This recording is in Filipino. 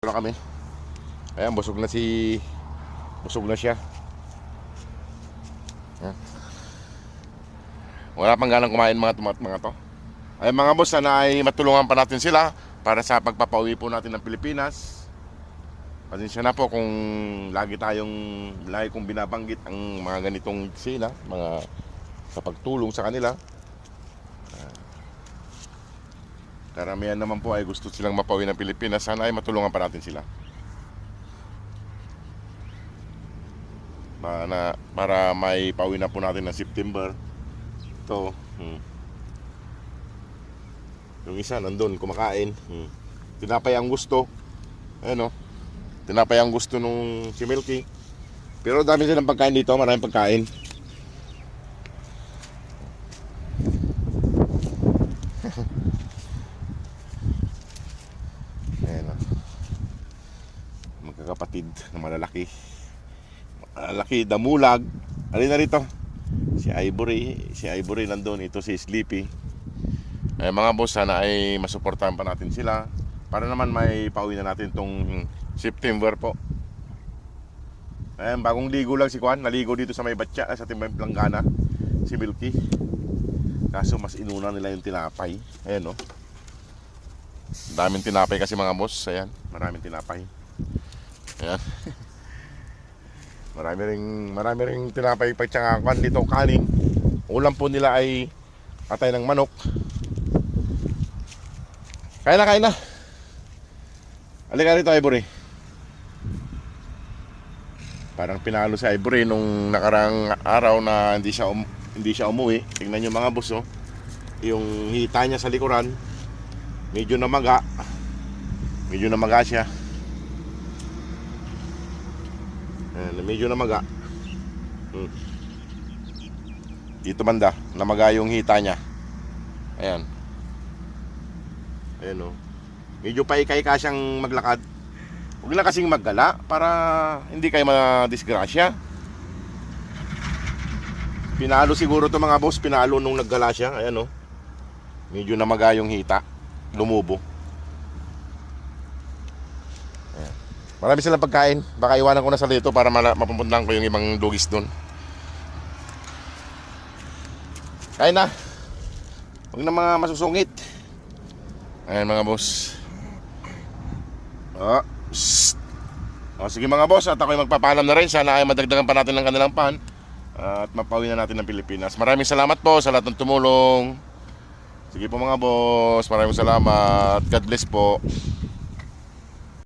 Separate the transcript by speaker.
Speaker 1: na kami. Ayan, busog na siya. Ayan. Wala pang ganang kumain mga to. Ay mga boss, sana ay matulungan pa natin sila para sa pagpapauwi po natin ng Pilipinas. Pasensya na po kung lagi kong binabanggit ang mga ganitong sila, mga sa pagtulong sa kanila. Karamihan naman po ay gusto silang mapauwi ng Pilipinas. Sana ay matulungan pa natin sila. Para may pauwi na po natin ng September. Ito. Yung isa nandun kumakain. Tinapay ang gusto. Ayan o. Tinapay ang gusto nung si Milky. Pero dami silang pagkain dito. Maraming pagkain. Ayan o. Magkakapatid na malalaki. Malalaki, damulag. Alin na rito? Si Ivory nandun. Ito si Sleepy. Ay mga boss, sana ay masuportahan pa natin sila para naman may pauwi na natin tong September po. Ayan, bagong ligo lang si Kwan. Naligo dito sa may batya sa Timbay Planggana. Si Milky. Kaso mas inuna nila yung tinapay. Ayan o. Daming tinapay kasi mga boss. Ayan, maraming tinapay. Ayan. Marami ring tinapay pa tsaka Kwan dito kanin. Ulam po nila ay atay ng manok. Kain na. Halika rito, Ivory. Parang pinalo si Ivory nung nakarang araw na hindi siya umuwi. Tingnan niyo mga boss, oh. Yung hita niya sa likuran, medyo namaga siya. Medyo namaga. Dito banda, namaga yung hita niya. Ayan. Ayan o. Medyo paikay-ka siyang maglakad. Huwag na kasing maggala para hindi kayo madisgrasya. Pinalo siguro to mga boss. Pinalo nung naggala siya. Ayan o. Medyo namaga yung hita. Lumubo. Ayan. Marami silang pagkain. Baka iwanan ko na sa dito para mapupuntahan ko yung ibang dugis doon. Kain na. Huwag na mga masusungit. Ayan mga boss. Sige mga boss, at ako'y magpapaalam na rin. Sana ay madagdagan pa natin ng kanilang pan at mapauwi na natin ng Pilipinas. Maraming salamat po sa lahat ng tumulong. Sige po mga boss, maraming salamat. God bless po.